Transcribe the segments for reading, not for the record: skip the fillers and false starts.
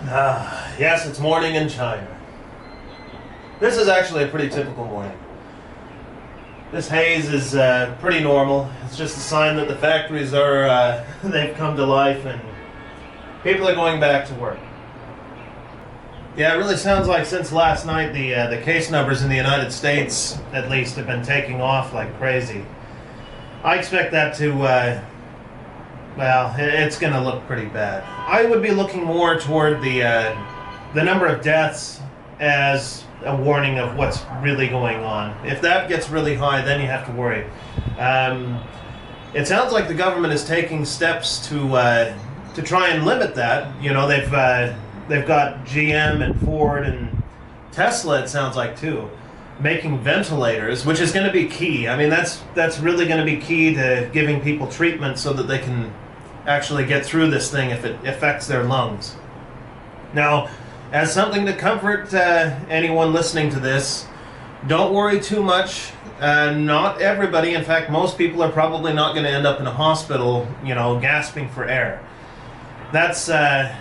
Yes, it's morning in China. This is actually a pretty typical morning. This haze is pretty normal. It's just a sign that the factories are, they've come to life and people are going back to work. Yeah, it really sounds like since last night the case numbers in the United States, at least, have been taking off like crazy. I expect that to, well, it's going to look pretty bad. I would be looking more toward the number of deaths as a warning of what's really going on. If that gets really high, then you have to worry. It sounds like the government is taking steps to try and limit that. You know, they've got GM and Ford and Tesla, it sounds like, too, making ventilators, which is going to be key. I mean, that's really going to be key to giving people treatment so that they can actually get through this thing if it affects their lungs. Now, as something to comfort anyone listening to this, don't worry too much. Not everybody, in fact, most people are probably not going to end up in a hospital, you know, gasping for air. That's the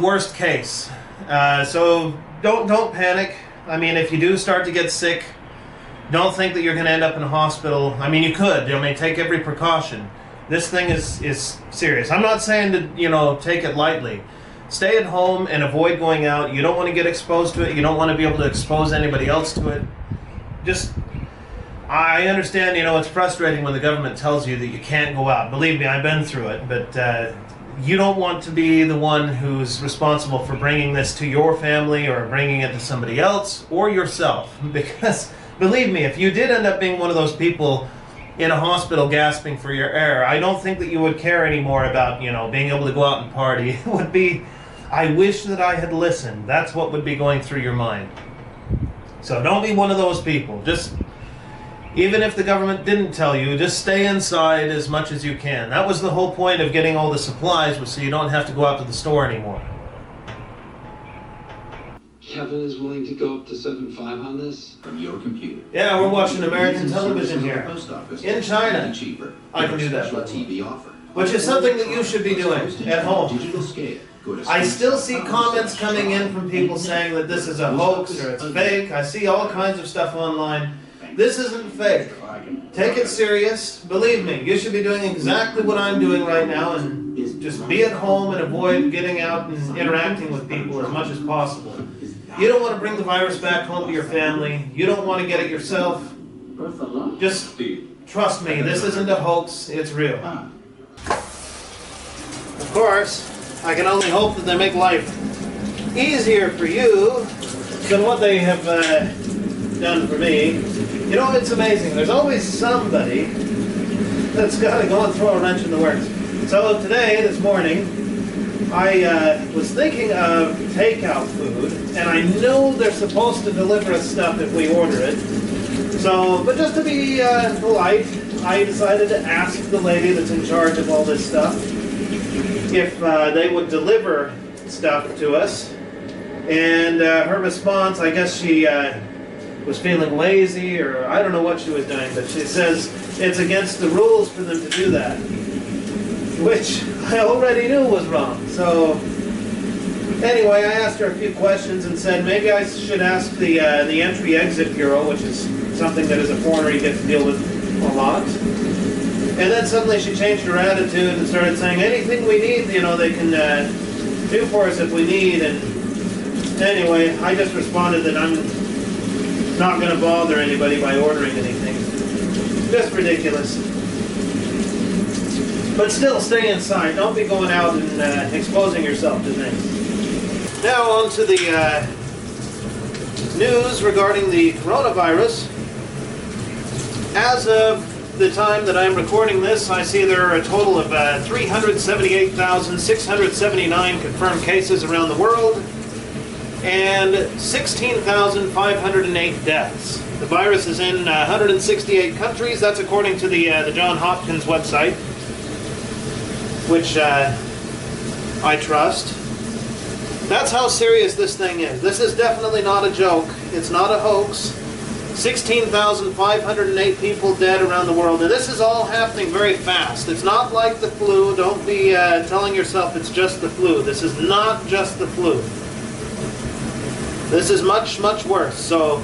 worst case. So don't panic. I mean, if you do start to get sick, don't think that you're going to end up in a hospital. I mean, you could. I mean, take every precaution. This thing is serious. I'm not saying to, you know, take it lightly. Stay at home and avoid going out. You don't want to get exposed to it. You don't want to be able to expose anybody else to it. Just, I understand, you know, it's frustrating when the government tells you that you can't go out. Believe me, I've been through it. But you don't want to be the one who's responsible for bringing this to your family or bringing it to somebody else or yourself. Because, believe me, if you did end up being one of those people in a hospital gasping for your air, I don't think that you would care anymore about, you know, being able to go out and party. It would be, I wish that I had listened. That's what would be going through your mind. So don't be one of those people. Just, even if the government didn't tell you, just stay inside as much as you can. That was the whole point of getting all the supplies, was so you don't have to go out to the store anymore. Kevin is willing to go up to 7.5 on this? From your computer. Yeah, we're watching American television here. In China. Cheaper. I can do that. TV offer. Which is something that you should be doing at home. Digital scale. I still see comments coming in from people saying that this is a hoax or it's fake. I see all kinds of stuff online. This isn't fake. Take it serious. Believe me, you should be doing exactly what I'm doing right now and just be at home and avoid getting out and interacting with people as much as possible. You don't want to bring the virus back home to your family. You don't want to get it yourself. Just trust me, this isn't a hoax. It's real. Of course, I can only hope that they make life easier for you than what they have done for me. You know, it's amazing. There's always somebody that's got to go and throw a wrench in the works. So today, this morning, I was thinking of takeout food, and I know they're supposed to deliver us stuff if we order it. So, but just to be polite, I decided to ask the lady that's in charge of all this stuff if they would deliver stuff to us. And her response, I guess she was feeling lazy, or I don't know what she was doing, but she says it's against the rules for them to do that, which I already knew was wrong. So anyway, I asked her a few questions and said maybe I should ask the Entry-Exit Bureau, which is something that as a foreigner you get to deal with a lot. And then suddenly she changed her attitude and started saying anything we need, you know, they can do for us if we need. And anyway, I just responded that I'm not going to bother anybody by ordering anything. Just ridiculous. But still, stay inside. Don't be going out and exposing yourself to things. Now on to the news regarding the coronavirus. As of the time that I'm recording this, I see there are a total of 378,679 confirmed cases around the world and 16,508 deaths. The virus is in 168 countries. That's according to the Johns Hopkins website, which I trust. That's how serious this thing is. This is definitely not a joke. It's not a hoax. 16,508 people dead around the world. And this is all happening very fast. It's not like the flu. Don't be telling yourself it's just the flu. This is not just the flu. This is much, much worse. So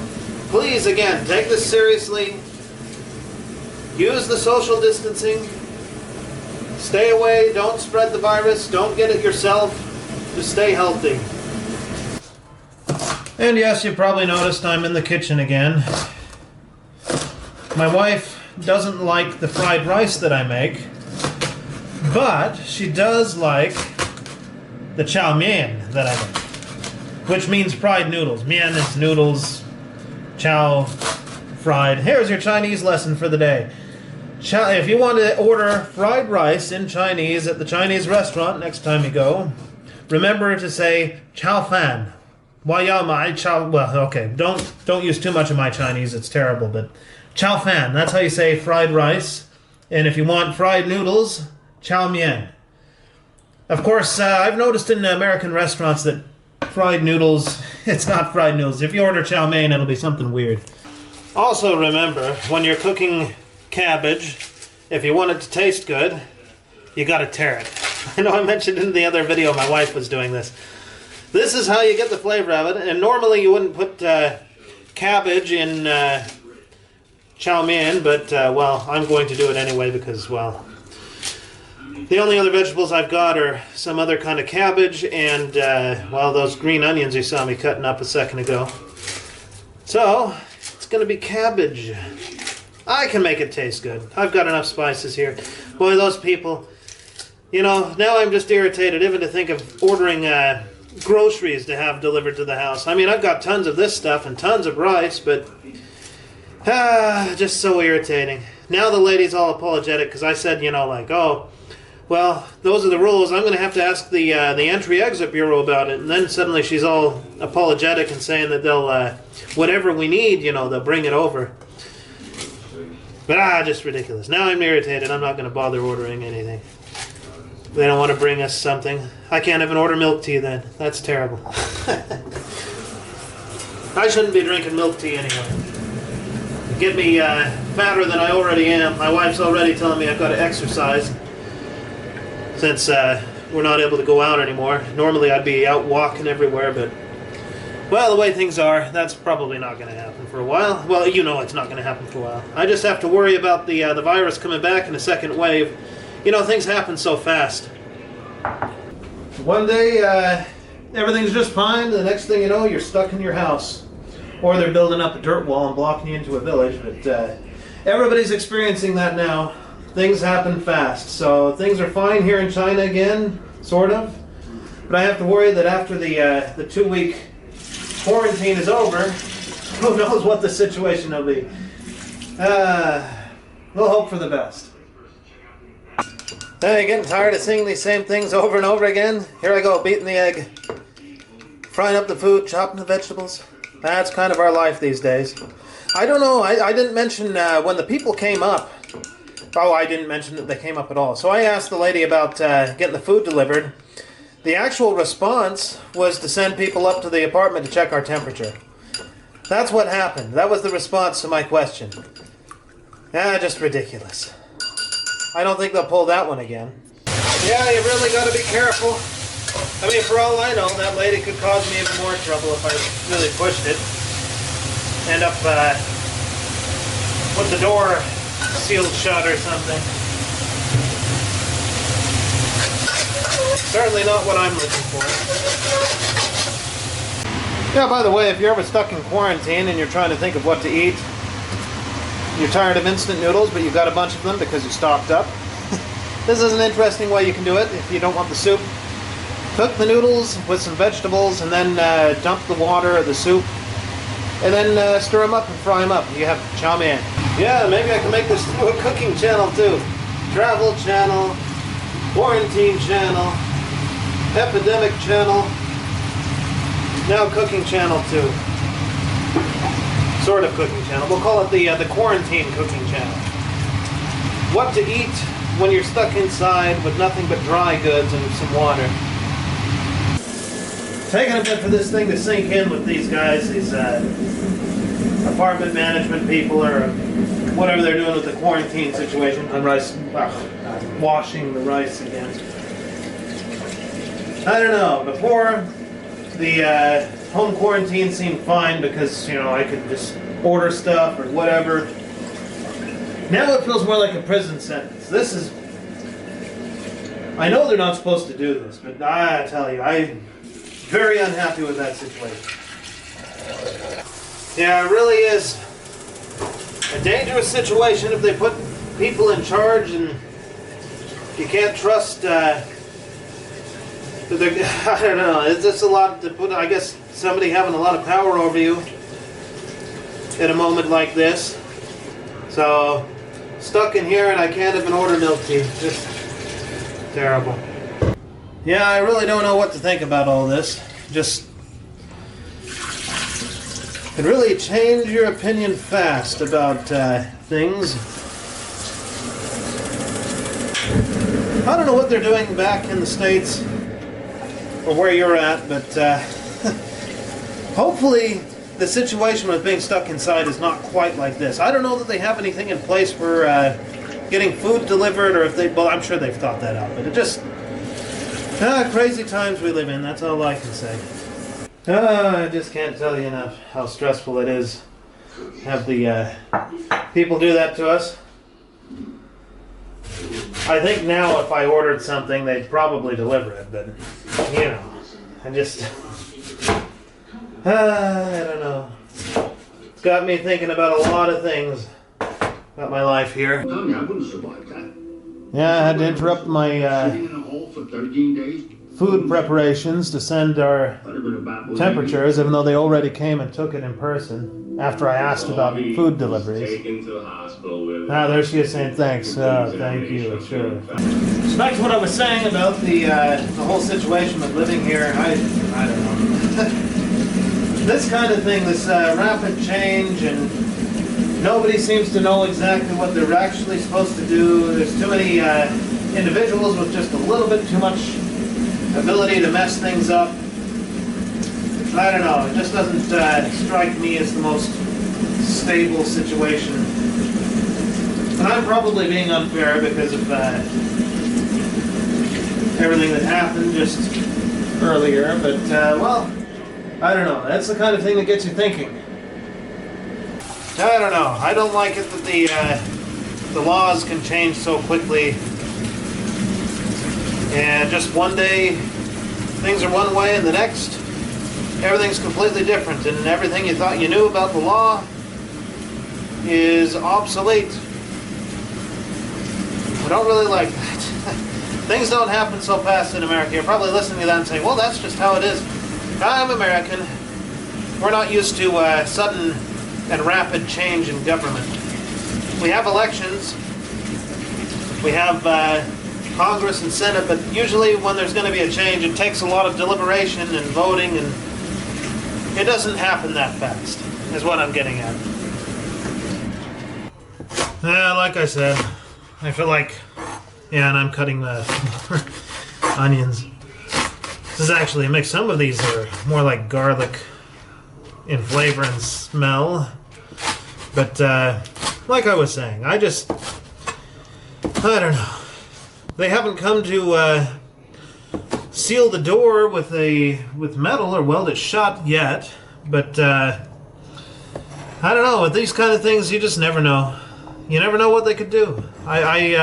please, again, take this seriously. Use the social distancing. Stay away. Don't spread the virus. Don't get it yourself. Just stay healthy. And yes, you probably noticed I'm in the kitchen again. My wife doesn't like the fried rice that I make, but she does like the chow mein that I make, which means fried noodles. Mian is noodles, chow, fried. Here's your Chinese lesson for the day. If you want to order fried rice in Chinese at the Chinese restaurant next time you go, remember to say chow fan. Well, okay, don't use too much of my Chinese, it's terrible, but chow fan, that's how you say fried rice. And if you want fried noodles, chow mein. Of course, I've noticed in American restaurants that fried noodles, it's not fried noodles. If you order chow mein, it'll be something weird. Also remember, when you're cooking cabbage, if you want it to taste good, you gotta tear it. I know I mentioned in the other video my wife was doing this. This is how you get the flavor of it, and normally you wouldn't put cabbage in chow mein, but, well, I'm going to do it anyway because, well, the only other vegetables I've got are some other kind of cabbage and, well, those green onions you saw me cutting up a second ago. So, it's going to be cabbage. I can make it taste good. I've got enough spices here. Boy, those people, you know, now I'm just irritated even to think of ordering groceries to have delivered to the house. I mean, I've got tons of this stuff and tons of rice, but just so irritating. Now the lady's all apologetic because I said, you know, like, oh, well, those are the rules. I'm going to have to ask the Entry-Exit Bureau about it. And then suddenly she's all apologetic and saying that they'll, whatever we need, you know, they'll bring it over. But, just ridiculous. Now I'm irritated. I'm not going to bother ordering anything. They don't want to bring us something. I can't even order milk tea then. That's terrible. I shouldn't be drinking milk tea anyway. Get me fatter than I already am. My wife's already telling me I've got to exercise since we're not able to go out anymore. Normally I'd be out walking everywhere, but, well, the way things are, that's probably not going to happen for a while. Well, you know it's not going to happen for a while. I just have to worry about the virus coming back in a second wave. You know, things happen so fast. One day, everything's just fine. The next thing you know, you're stuck in your house. Or they're building up a dirt wall and blocking you into a village. But everybody's experiencing that now. Things happen fast. So things are fine here in China again, sort of. But I have to worry that after the 2-week quarantine is over, who knows what the situation will be. We'll hope for the best. Hey, getting tired of seeing these same things over and over again? Here I go, beating the egg, frying up the food, chopping the vegetables. That's kind of our life these days. I don't know, I didn't mention when the people came up. Oh, I didn't mention that they came up at all. So I asked the lady about getting the food delivered. The actual response was to send people up to the apartment to check our temperature. That's what happened. That was the response to my question. Just ridiculous. I don't think they'll pull that one again. Yeah, you really got to be careful. I mean, for all I know, that lady could cause me even more trouble if I really pushed it. End up with the door sealed shut or something. Certainly not what I'm looking for. Yeah, by the way, if you're ever stuck in quarantine and you're trying to think of what to eat, you're tired of instant noodles, but you've got a bunch of them because you're stocked up. This is an interesting way you can do it if you don't want the soup. Cook the noodles with some vegetables and then dump the water or the soup. And then stir them up and fry them up. You have chow mein. Yeah, maybe I can make this into a cooking channel too. Travel channel, quarantine channel, epidemic channel, now cooking channel too. Sort of cooking channel. We'll call it the quarantine cooking channel. What to eat when you're stuck inside with nothing but dry goods and some water. Taking a bit for this thing to sink in with these guys. These apartment management people or whatever they're doing with the quarantine situation. I'm washing the rice again. I don't know. Before, the home quarantine seemed fine because, you know, I could just order stuff or whatever. Now it feels more like a prison sentence. This is... I know they're not supposed to do this, but I tell you, I'm very unhappy with that situation. Yeah, it really is a dangerous situation if they put people in charge and you can't trust... I don't know, it's just a lot to put... I guess somebody having a lot of power over you at a moment like this. So, stuck in here and I can't even order milk tea. Just terrible. Yeah, I really don't know what to think about all this. Just could really change your opinion fast about things. I don't know what they're doing back in the States or where you're at, but hopefully the situation with being stuck inside is not quite like this. I don't know that they have anything in place for getting food delivered, or if they... Well, I'm sure they've thought that out, but it just... crazy times we live in, that's all I can say. I just can't tell you enough how stressful it is to have the people do that to us. I think now if I ordered something, they'd probably deliver it, but, you know, I just... I don't know. It's got me thinking about a lot of things about my life here. I wouldn't survive that. Yeah, I had to interrupt my Sitting in a hole for 13 days. food preparations to send our temperatures, even though they already came and took it in person after I asked about food deliveries. Ah, there she is saying thanks. Thank you, sure. Back to what I was saying about the whole situation with living here. I don't know. This kind of thing, this rapid change, and nobody seems to know exactly what they're actually supposed to do. There's too many individuals with just a little bit too much ability to mess things up. I don't know, it just doesn't strike me as the most stable situation. And I'm probably being unfair because of everything that happened just earlier, but well, I don't know. That's the kind of thing that gets you thinking. I don't know. I don't like it that the laws can change so quickly. And just one day, things are one way, and the next, everything's completely different. And everything you thought you knew about the law is obsolete. I don't really like that. Things don't happen so fast in America. You're probably listening to that and saying, well, that's just how it is. I'm American. We're not used to sudden and rapid change in government. We have elections. We have Congress and Senate, but usually when there's going to be a change, it takes a lot of deliberation and voting, and it doesn't happen that fast, is what I'm getting at. Like I said, I feel like, yeah, and I'm cutting onions. This is actually a mix. Some of these are more like garlic in flavor and smell. But like I was saying, I don't know. They haven't come to seal the door with metal or weld it shut yet. But I don't know. With these kind of things, you just never know. You never know what they could do. I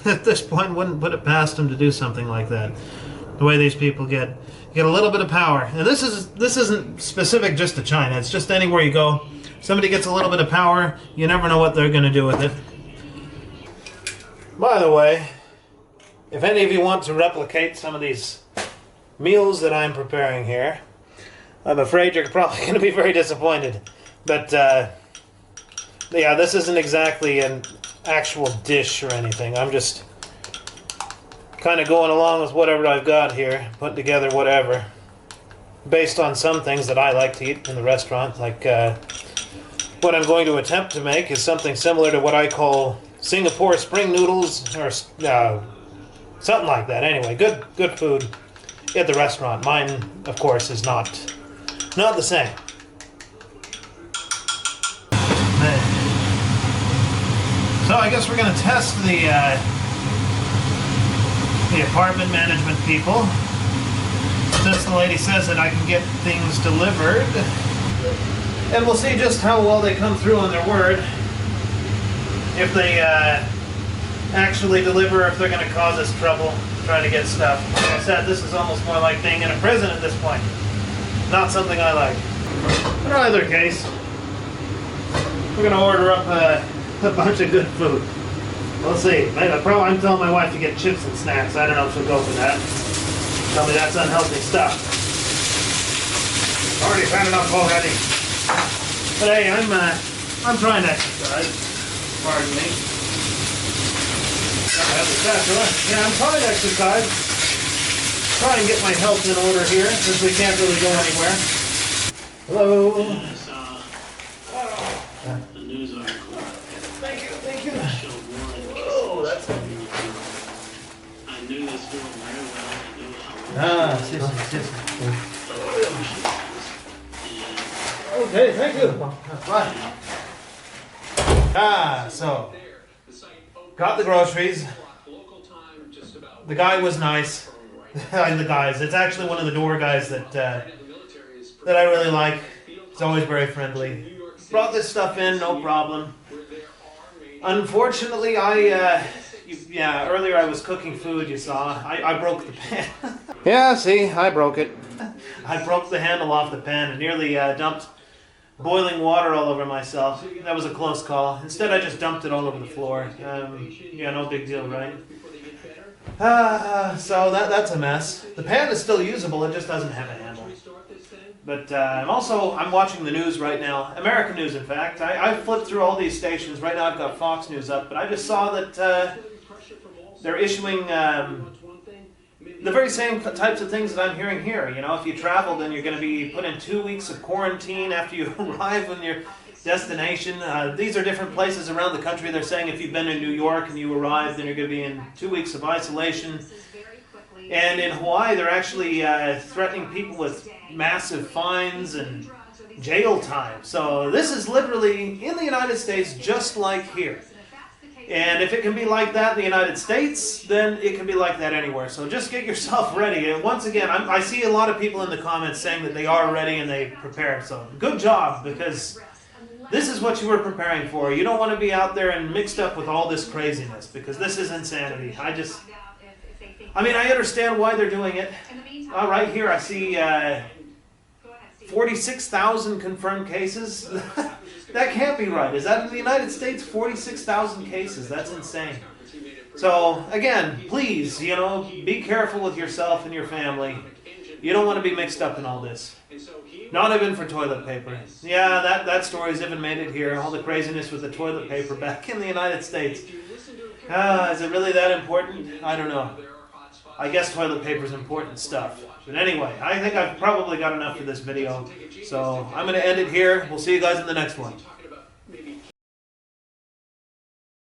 at this point wouldn't put it past them to do something like that. The way these people get a little bit of power. And this isn't specific just to China. It's just anywhere you go. Somebody gets a little bit of power, you never know what they're going to do with it. By the way, if any of you want to replicate some of these meals that I'm preparing here, I'm afraid you're probably going to be very disappointed. But yeah, this isn't exactly an actual dish or anything. I'm just kind of going along with whatever I've got here, putting together whatever, based on some things that I like to eat in the restaurant. Like what I'm going to attempt to make is something similar to what I call Singapore spring noodles, or something like that. Anyway, good food at the restaurant. Mine, of course, is not the same. So I guess we're going to test the apartment management people. Since the lady says that I can get things delivered. And we'll see just how well they come through on their word. If they actually deliver, if they're going to cause us trouble trying to get stuff. Like I said, this is almost more like being in a prison at this point. Not something I like. In either case, we're going to order up a bunch of good food. We'll see. I'm telling my wife to get chips and snacks. I don't know if she'll go for that. Tell me that's unhealthy stuff. Already had enough already. But hey, I'm trying to exercise. Pardon me. Yeah, I'm trying to exercise. Try and get my health in order here, since we can't really go anywhere. Hello. Yes, the news article. Thank you. Showed one. Oh, that's it. I knew this girl very well. I knew how. Okay, thank you. Right. So got the groceries. The guy was nice. The guys. It's actually one of the door guys that I really like. He's always very friendly. Brought this stuff in, no problem. Unfortunately, earlier I was cooking food, you saw. I broke the pan. Yeah, see, I broke it. I broke the handle off the pan and nearly dumped boiling water all over myself. That was a close call. Instead, I just dumped it all over the floor. Yeah, no big deal, right? So that's a mess. The pan is still usable, it just doesn't have a handle. But I'm watching the news right now. American news, in fact. I've flipped through all these stations. Right now I've got Fox News up, but I just saw that they're issuing the very same types of things that I'm hearing here. You know, if you travel, then you're going to be put in 2 weeks of quarantine after you arrive in your destination. These are different places around the country. They're saying if you've been in New York and you arrived, then you're going to be in 2 weeks of isolation. And in Hawaii, they're actually threatening people with massive fines and jail time. So this is literally in the United States, just like here. And if it can be like that in the United States, then it can be like that anywhere. So just get yourself ready. And once again, I see a lot of people in the comments saying that they are ready and they prepared. So good job, because this is what you were preparing for. You don't want to be out there and mixed up with all this craziness, because this is insanity. I understand why they're doing it. Right here I see 46,000 confirmed cases. That can't be right. Is that in the United States? 46,000 cases. That's insane. So again, please, be careful with yourself and your family. You don't want to be mixed up in all this. Not even for toilet paper. Yeah, that story's even made it here. All the craziness with the toilet paper back in the United States. Is it really that important? I don't know. I guess toilet paper is important stuff. But anyway, I think I've probably got enough for this video. So I'm going to end it here. We'll see you guys in the next one.